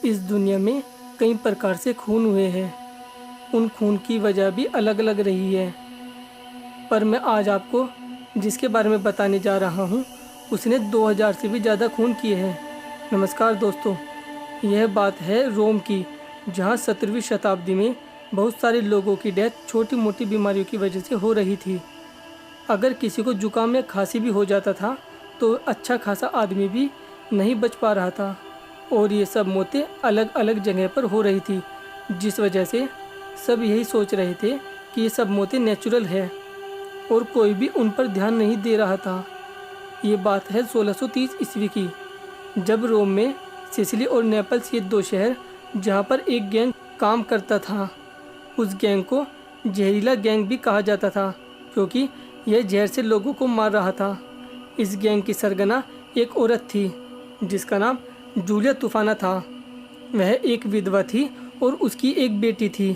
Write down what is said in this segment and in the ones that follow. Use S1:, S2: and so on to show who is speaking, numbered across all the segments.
S1: इस दुनिया में कई प्रकार से खून हुए हैं। उन खून की वजह भी अलग अलग रही है, पर मैं आज आपको जिसके बारे में बताने जा रहा हूँ उसने 2000 से भी ज़्यादा खून किए हैं। नमस्कार दोस्तों, यह बात है रोम की, जहाँ 17वीं शताब्दी में बहुत सारे लोगों की डेथ छोटी मोटी बीमारियों की वजह से हो रही थी। अगर किसी को जुकाम या खांसी भी हो जाता था तो अच्छा खासा आदमी भी नहीं बच पा रहा था, और ये सब मौतें अलग अलग जगह पर हो रही थी, जिस वजह से सब यही सोच रहे थे कि ये सब मौतें नेचुरल है और कोई भी उन पर ध्यान नहीं दे रहा था। ये बात है 1630 ईस्वी की, जब रोम में सिसिली और नेपल्स ये दो शहर जहाँ पर एक गैंग काम करता था। उस गैंग को जहरीला गैंग भी कहा जाता था, क्योंकि यह जहर से लोगों को मार रहा था। इस गैंग की सरगना एक औरत थी जिसका नाम जूलिया तूफाना था। वह एक विधवा थी और उसकी एक बेटी थी।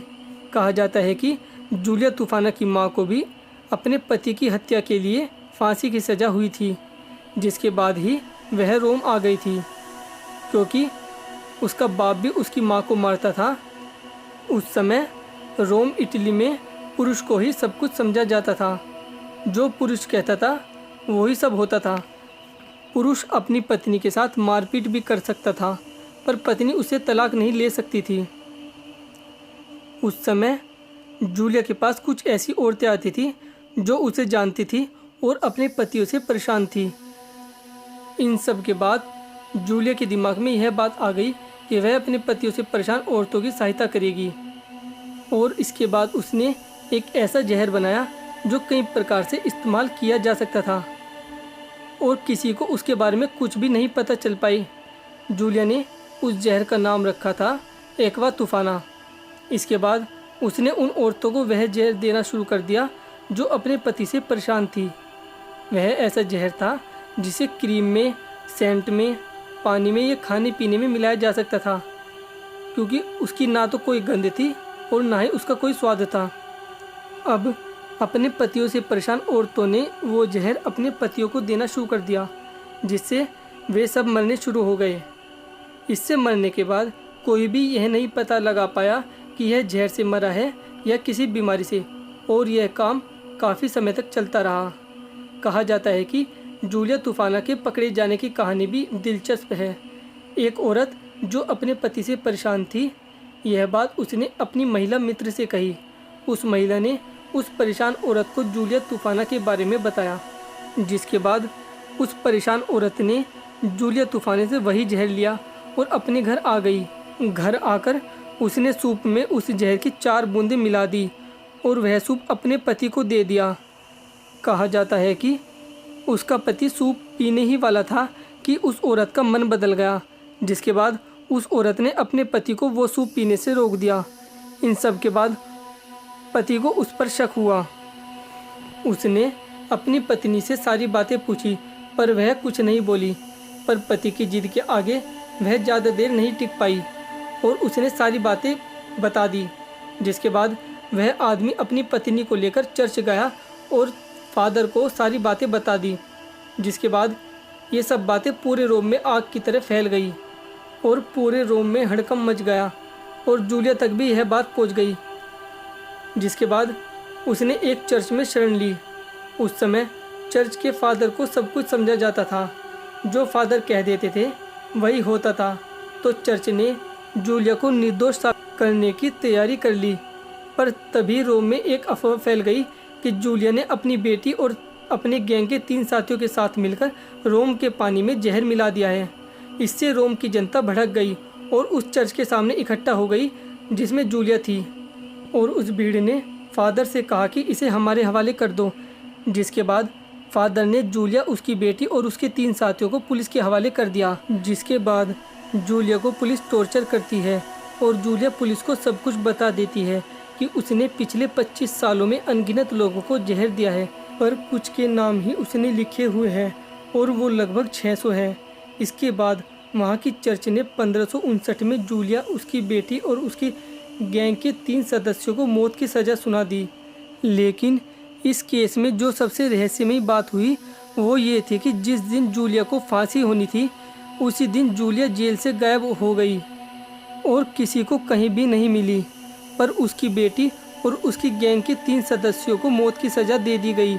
S1: कहा जाता है कि जूलिया तूफाना की माँ को भी अपने पति की हत्या के लिए फांसी की सज़ा हुई थी, जिसके बाद ही वह रोम आ गई थी, क्योंकि उसका बाप भी उसकी माँ को मारता था। उस समय रोम इटली में पुरुष को ही सब कुछ समझा जाता था। जो पुरुष कहता था वही सब होता था। पुरुष अपनी पत्नी के साथ मारपीट भी कर सकता था, पर पत्नी उसे तलाक नहीं ले सकती थी। उस समय जूलिया के पास कुछ ऐसी औरतें आती थी जो उसे जानती थी और अपने पतियों से परेशान थी। इन सब के बाद जूलिया के दिमाग में यह बात आ गई कि वह अपने पतियों से परेशान औरतों की सहायता करेगी, और इसके बाद उसने एक ऐसा जहर बनाया जो कई प्रकार से इस्तेमाल किया जा सकता था और किसी को उसके बारे में कुछ भी नहीं पता चल पाई। जूलिया ने उस जहर का नाम रखा था एक्वा तूफाना। इसके बाद उसने उन औरतों को वह जहर देना शुरू कर दिया जो अपने पति से परेशान थी। वह ऐसा जहर था जिसे क्रीम में, सेंट में, पानी में या खाने पीने में मिलाया जा सकता था, क्योंकि उसकी ना तो कोई गंध थी और ना ही उसका कोई स्वाद था। अब अपने पतियों से परेशान औरतों ने वो जहर अपने पतियों को देना शुरू कर दिया, जिससे वे सब मरने शुरू हो गए। इससे मरने के बाद कोई भी यह नहीं पता लगा पाया कि यह जहर से मरा है या किसी बीमारी से, और यह काम काफ़ी समय तक चलता रहा। कहा जाता है कि जूलिया तूफाना के पकड़े जाने की कहानी भी दिलचस्प है। एक औरत जो अपने पति से परेशान थी, यह बात उसने अपनी महिला मित्र से कही। उस महिला ने उस परेशान औरत को जूलिया तूफाना के बारे में बताया, जिसके बाद उस परेशान औरत ने जूलिया तूफाने से वही जहर लिया और अपने घर आ गई। घर आकर उसने सूप में उस जहर की 4 बूंदें मिला दी और वह सूप अपने पति को दे दिया। कहा जाता है कि उसका पति सूप पीने ही वाला था कि उस औरत का मन बदल गया, जिसके बाद उस औरत ने अपने पति को वो सूप पीने से रोक दिया। इन सब के बाद पति को उस पर शक हुआ। उसने अपनी पत्नी से सारी बातें पूछी, पर वह कुछ नहीं बोली। पर पति की जिद के आगे वह ज़्यादा देर नहीं टिक पाई और उसने सारी बातें बता दी, जिसके बाद वह आदमी अपनी पत्नी को लेकर चर्च गया और फादर को सारी बातें बता दी। जिसके बाद ये सब बातें पूरे रोम में आग की तरह फैल गई और पूरे रोम में हड़कंप मच गया, और जूलिया तक भी यह बात पहुंच गई। जिसके बाद उसने एक चर्च में शरण ली। उस समय चर्च के फादर को सब कुछ समझा जाता था। जो फादर कह देते थे वही होता था। तो चर्च ने जूलिया को निर्दोष साबित करने की तैयारी कर ली। पर तभी रोम में एक अफवाह फैल गई कि जूलिया ने अपनी बेटी और अपने गैंग के 3 साथियों के साथ मिलकर रोम के पानी में जहर मिला दिया है। इससे रोम की जनता भड़क गई और उस चर्च के सामने इकट्ठा हो गई जिसमें जूलिया थी, और उस भीड़ ने फादर से कहा कि इसे हमारे हवाले कर दो। जिसके बाद फादर ने जूलिया, उसकी बेटी और उसके 3 साथियों को पुलिस के हवाले कर दिया। जिसके बाद जूलिया को पुलिस टॉर्चर करती है और जूलिया पुलिस को सब कुछ बता देती है कि उसने पिछले 25 सालों में अनगिनत लोगों को जहर दिया है, पर कुछ के नाम ही उसने लिखे हुए हैं और वो लगभग 600 है। इसके बाद वहाँ की चर्च ने 1559 में जूलिया, उसकी बेटी और उसकी गैंग के 3 सदस्यों को मौत की सज़ा सुना दी। लेकिन इस केस में जो सबसे रहस्यमयी बात हुई वो ये थी कि जिस दिन जूलिया को फांसी होनी थी उसी दिन जूलिया जेल से गायब हो गई। और किसी को कहीं भी नहीं मिली, पर उसकी बेटी और उसकी गैंग के 3 सदस्यों को मौत की सज़ा दे दी गई,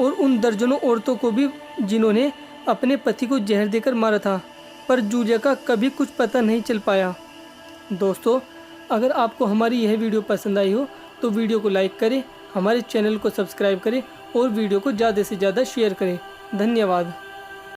S1: और उन दर्जनों औरतों को भी जिन्होंने अपने पति को जहर देकर मारा था, पर जूलिया का कभी कुछ पता नहीं चल पाया। दोस्तों, अगर आपको हमारी यह वीडियो पसंद आई हो तो वीडियो को लाइक करें, हमारे चैनल को सब्सक्राइब करें और वीडियो को ज़्यादा से ज़्यादा शेयर करें। धन्यवाद।